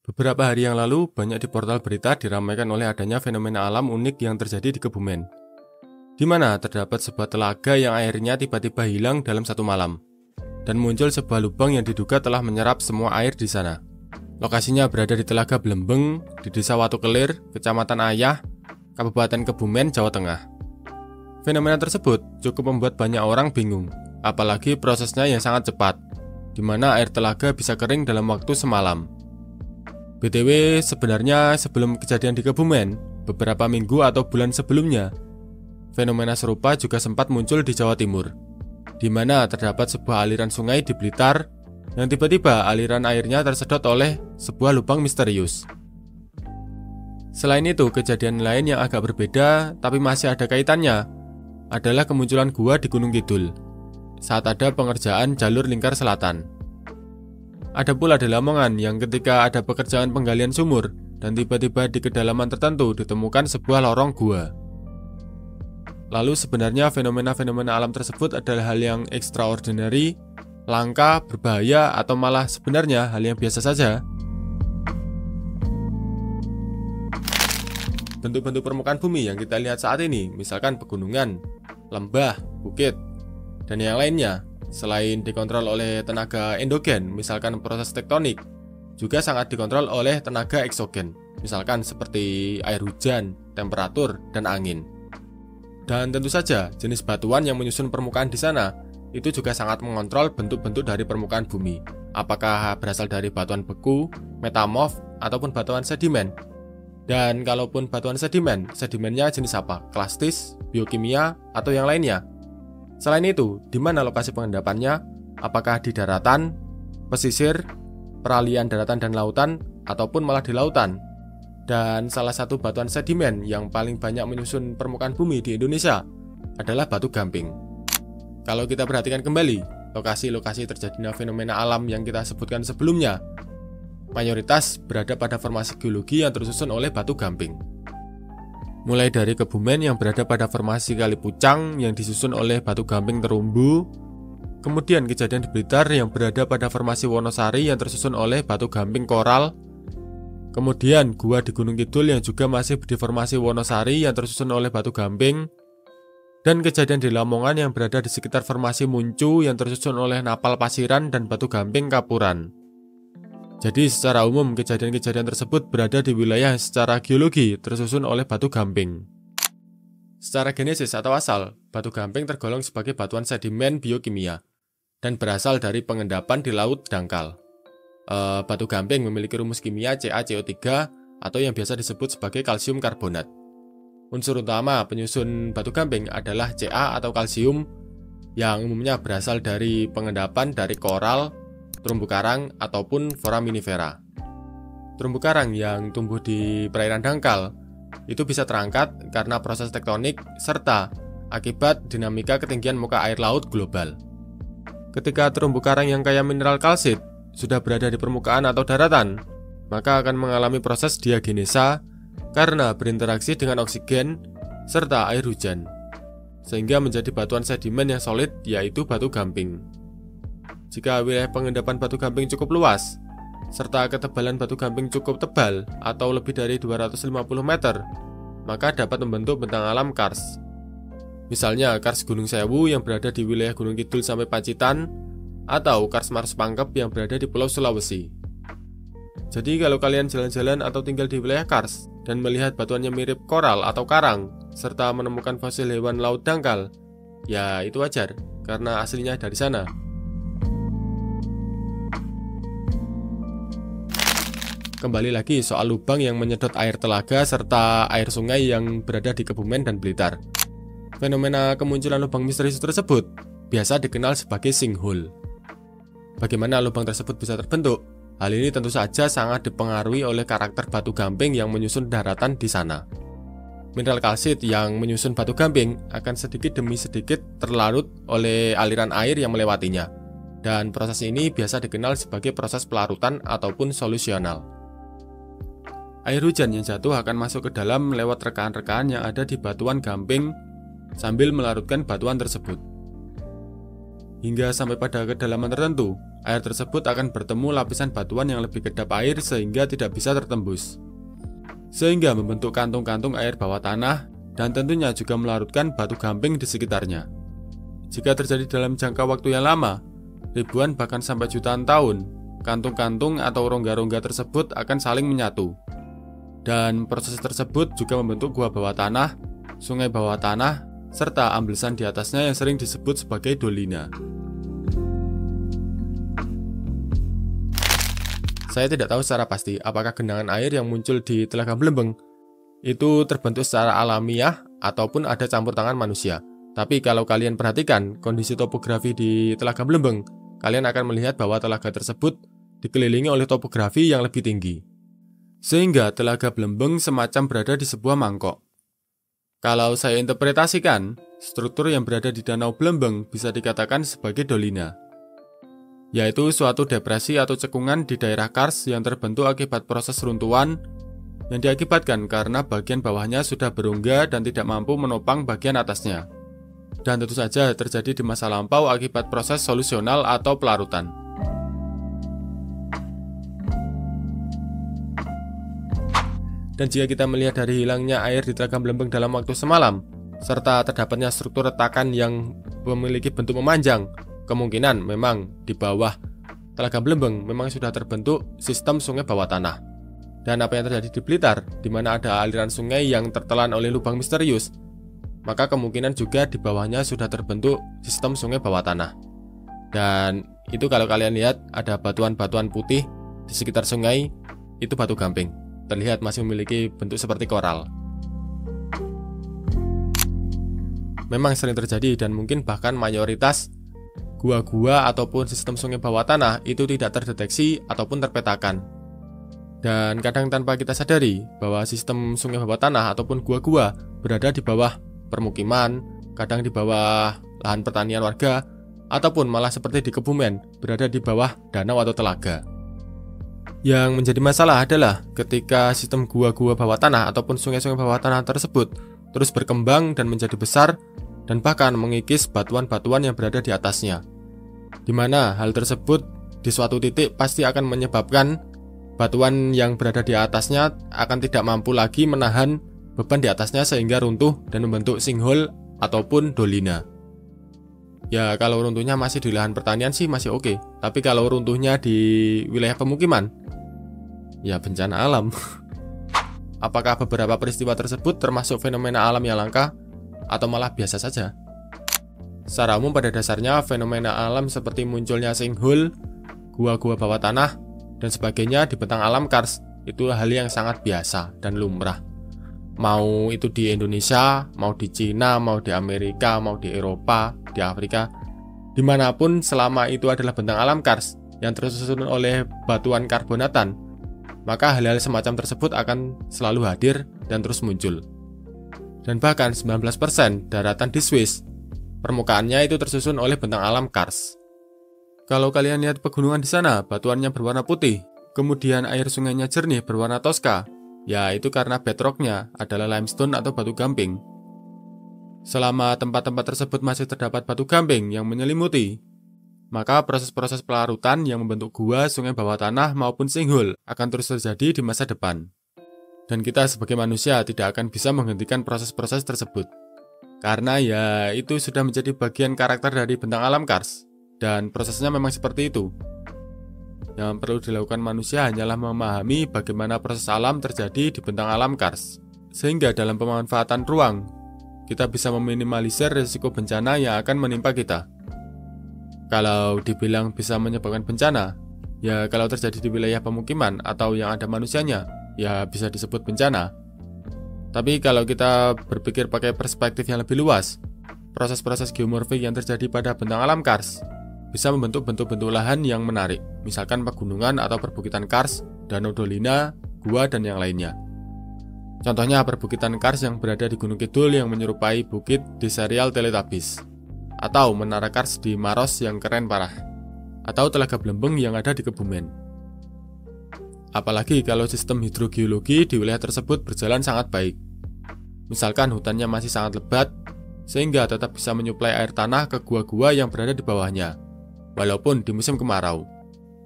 Beberapa hari yang lalu, banyak di portal berita diramaikan oleh adanya fenomena alam unik yang terjadi di Kebumen, di mana terdapat sebuah telaga yang airnya tiba-tiba hilang dalam satu malam, dan muncul sebuah lubang yang diduga telah menyerap semua air di sana. Lokasinya berada di Telaga Blembeng, di Desa Watu Kelir, Kecamatan Ayah, Kabupaten Kebumen, Jawa Tengah. Fenomena tersebut cukup membuat banyak orang bingung, apalagi prosesnya yang sangat cepat, di mana air telaga bisa kering dalam waktu semalam. BTW, sebenarnya sebelum kejadian di Kebumen, beberapa minggu atau bulan sebelumnya, fenomena serupa juga sempat muncul di Jawa Timur, di mana terdapat sebuah aliran sungai di Blitar, yang tiba-tiba aliran airnya tersedot oleh sebuah lubang misterius. Selain itu, kejadian lain yang agak berbeda, tapi masih ada kaitannya, adalah kemunculan gua di Gunung Kidul, saat ada pengerjaan jalur lingkar selatan. Ada pula di Lamongan yang ketika ada pekerjaan penggalian sumur dan tiba-tiba di kedalaman tertentu ditemukan sebuah lorong gua. Lalu sebenarnya fenomena-fenomena alam tersebut adalah hal yang extraordinary, langka, berbahaya, atau malah sebenarnya hal yang biasa saja? Bentuk-bentuk permukaan bumi yang kita lihat saat ini, misalkan pegunungan, lembah, bukit, dan yang lainnya, selain dikontrol oleh tenaga endogen, misalkan proses tektonik, juga sangat dikontrol oleh tenaga eksogen, misalkan seperti air hujan, temperatur, dan angin. Dan tentu saja, jenis batuan yang menyusun permukaan di sana, itu juga sangat mengontrol bentuk-bentuk dari permukaan bumi, apakah berasal dari batuan beku, metamorf, ataupun batuan sedimen. Dan kalaupun batuan sedimen, sedimennya jenis apa? Klastis, biokimia, atau yang lainnya? Selain itu, di mana lokasi pengendapannya? Apakah di daratan, pesisir, peralihan daratan dan lautan, ataupun malah di lautan? Dan salah satu batuan sedimen yang paling banyak menyusun permukaan bumi di Indonesia adalah batu gamping. Kalau kita perhatikan kembali, lokasi-lokasi terjadinya fenomena alam yang kita sebutkan sebelumnya, mayoritas berada pada formasi geologi yang tersusun oleh batu gamping. Mulai dari Kebumen yang berada pada formasi Kali Pucang yang disusun oleh batu gamping terumbu, kemudian kejadian di Blitar yang berada pada formasi Wonosari yang tersusun oleh batu gamping koral, kemudian gua di Gunung Kidul yang juga masih di formasi Wonosari yang tersusun oleh batu gamping, dan kejadian di Lamongan yang berada di sekitar formasi Muncu yang tersusun oleh napal pasiran dan batu gamping kapuran. Jadi secara umum kejadian-kejadian tersebut berada di wilayah yang secara geologi tersusun oleh batu gamping. Secara genesis atau asal, batu gamping tergolong sebagai batuan sedimen biokimia dan berasal dari pengendapan di laut dangkal. Batu gamping memiliki rumus kimia CaCO3 atau yang biasa disebut sebagai kalsium karbonat. Unsur utama penyusun batu gamping adalah Ca atau kalsium yang umumnya berasal dari pengendapan dari koral, terumbu karang, ataupun foraminifera. Terumbu karang yang tumbuh di perairan dangkal itu bisa terangkat karena proses tektonik serta akibat dinamika ketinggian muka air laut global. Ketika terumbu karang yang kaya mineral kalsit sudah berada di permukaan atau daratan, maka akan mengalami proses diagenesa karena berinteraksi dengan oksigen serta air hujan, sehingga menjadi batuan sedimen yang solid, yaitu batu gamping. Jika wilayah pengendapan batu gamping cukup luas, serta ketebalan batu gamping cukup tebal atau lebih dari 250 meter, maka dapat membentuk bentang alam kars. Misalnya kars Gunung Sewu yang berada di wilayah Gunung Kidul sampai Pacitan, atau kars Mars Pangkep yang berada di Pulau Sulawesi. Jadi kalau kalian jalan-jalan atau tinggal di wilayah kars dan melihat batuannya mirip koral atau karang, serta menemukan fosil hewan laut dangkal, ya itu wajar, karena aslinya dari sana. Kembali lagi soal lubang yang menyedot air telaga serta air sungai yang berada di Kebumen dan Blitar. Fenomena kemunculan lubang misterius tersebut biasa dikenal sebagai sinkhole. Bagaimana lubang tersebut bisa terbentuk? Hal ini tentu saja sangat dipengaruhi oleh karakter batu gamping yang menyusun daratan di sana. Mineral kalsit yang menyusun batu gamping akan sedikit demi sedikit terlarut oleh aliran air yang melewatinya. Dan proses ini biasa dikenal sebagai proses pelarutan ataupun solusional. Air hujan yang jatuh akan masuk ke dalam lewat rekaan-rekaan yang ada di batuan gamping sambil melarutkan batuan tersebut. Hingga sampai pada kedalaman tertentu, air tersebut akan bertemu lapisan batuan yang lebih kedap air sehingga tidak bisa tertembus, sehingga membentuk kantung-kantung air bawah tanah dan tentunya juga melarutkan batu gamping di sekitarnya. Jika terjadi dalam jangka waktu yang lama, ribuan bahkan sampai jutaan tahun, kantung-kantung atau rongga-rongga tersebut akan saling menyatu. Dan proses tersebut juga membentuk gua bawah tanah, sungai bawah tanah, serta amblesan di atasnya yang sering disebut sebagai dolina. Saya tidak tahu secara pasti apakah genangan air yang muncul di Telaga Blembeng itu terbentuk secara alamiah ataupun ada campur tangan manusia. Tapi kalau kalian perhatikan kondisi topografi di Telaga Blembeng, kalian akan melihat bahwa telaga tersebut dikelilingi oleh topografi yang lebih tinggi, sehingga Telaga Blembeng semacam berada di sebuah mangkok. Kalau saya interpretasikan, struktur yang berada di Danau Blembeng bisa dikatakan sebagai dolina, yaitu suatu depresi atau cekungan di daerah kars yang terbentuk akibat proses runtuhan yang diakibatkan karena bagian bawahnya sudah berongga dan tidak mampu menopang bagian atasnya. Dan tentu saja terjadi di masa lampau akibat proses solusional atau pelarutan. Dan jika kita melihat dari hilangnya air di Telaga Blembeng dalam waktu semalam, serta terdapatnya struktur retakan yang memiliki bentuk memanjang, kemungkinan memang di bawah Telaga Blembeng memang sudah terbentuk sistem sungai bawah tanah. Dan apa yang terjadi di Blitar, di mana ada aliran sungai yang tertelan oleh lubang misterius, maka kemungkinan juga di bawahnya sudah terbentuk sistem sungai bawah tanah. Dan itu kalau kalian lihat ada batuan-batuan putih di sekitar sungai, itu batu gamping. Terlihat masih memiliki bentuk seperti koral. Memang sering terjadi dan mungkin bahkan mayoritas gua-gua ataupun sistem sungai bawah tanah itu tidak terdeteksi ataupun terpetakan. Dan kadang tanpa kita sadari bahwa sistem sungai bawah tanah ataupun gua-gua berada di bawah permukiman, kadang di bawah lahan pertanian warga, ataupun malah seperti di Kebumen, berada di bawah danau atau telaga. Yang menjadi masalah adalah ketika sistem gua-gua bawah tanah ataupun sungai-sungai bawah tanah tersebut terus berkembang dan menjadi besar dan bahkan mengikis batuan-batuan yang berada di atasnya. Di mana hal tersebut di suatu titik pasti akan menyebabkan batuan yang berada di atasnya akan tidak mampu lagi menahan beban di atasnya sehingga runtuh dan membentuk sinkhole ataupun dolina. Ya kalau runtuhnya masih di lahan pertanian sih masih oke, tapi kalau runtuhnya di wilayah pemukiman, ya bencana alam. Apakah beberapa peristiwa tersebut termasuk fenomena alam yang langka atau malah biasa saja? Secara umum pada dasarnya fenomena alam seperti munculnya sinkhole, gua-gua bawah tanah, dan sebagainya di bentang alam kars itu hal yang sangat biasa dan lumrah. Mau itu di Indonesia, mau di Cina, mau di Amerika, mau di Eropa, di Afrika, dimanapun selama itu adalah bentang alam kars yang tersusun oleh batuan karbonatan, maka hal-hal semacam tersebut akan selalu hadir dan terus muncul. Dan bahkan 19% daratan di Swiss, permukaannya itu tersusun oleh bentang alam kars. Kalau kalian lihat pegunungan di sana, batuannya berwarna putih, kemudian air sungainya jernih berwarna toska, ya itu karena bedrocknya adalah limestone atau batu gamping. Selama tempat-tempat tersebut masih terdapat batu gamping yang menyelimuti, maka proses-proses pelarutan yang membentuk gua, sungai bawah tanah maupun sinkhole akan terus terjadi di masa depan. Dan kita sebagai manusia tidak akan bisa menghentikan proses-proses tersebut. Karena ya itu sudah menjadi bagian karakter dari bentang alam kars, dan prosesnya memang seperti itu. Yang perlu dilakukan manusia hanyalah memahami bagaimana proses alam terjadi di bentang alam kars, sehingga dalam pemanfaatan ruang, kita bisa meminimalisir risiko bencana yang akan menimpa kita. Kalau dibilang bisa menyebabkan bencana, ya kalau terjadi di wilayah pemukiman atau yang ada manusianya, ya bisa disebut bencana. Tapi kalau kita berpikir pakai perspektif yang lebih luas, proses-proses geomorfik yang terjadi pada bentang alam kars bisa membentuk bentuk-bentuk lahan yang menarik, misalkan pegunungan atau perbukitan kars, danau dolina, gua, dan yang lainnya. Contohnya perbukitan kars yang berada di Gunung Kidul yang menyerupai bukit di serial Teletubbies, atau menara kars di Maros yang keren parah, atau Telaga Blembeng yang ada di Kebumen. Apalagi kalau sistem hidrogeologi di wilayah tersebut berjalan sangat baik. Misalkan hutannya masih sangat lebat, sehingga tetap bisa menyuplai air tanah ke gua-gua yang berada di bawahnya, walaupun di musim kemarau.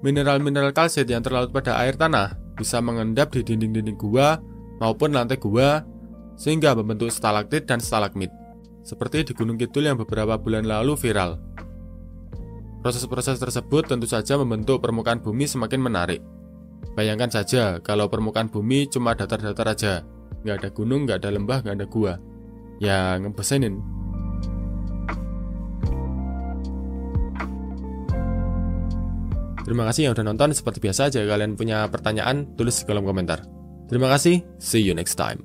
Mineral-mineral kalsit yang terlarut pada air tanah bisa mengendap di dinding-dinding gua maupun lantai gua sehingga membentuk stalaktit dan stalagmit, seperti di Gunung Kidul yang beberapa bulan lalu viral. Proses-proses tersebut tentu saja membentuk permukaan bumi semakin menarik. Bayangkan saja kalau permukaan bumi cuma datar-datar aja, nggak ada gunung, nggak ada lembah, nggak ada gua. Ya ngebosenin. Terima kasih yang udah nonton. Seperti biasa, jika kalian punya pertanyaan, tulis di kolom komentar. Terima kasih, see you next time.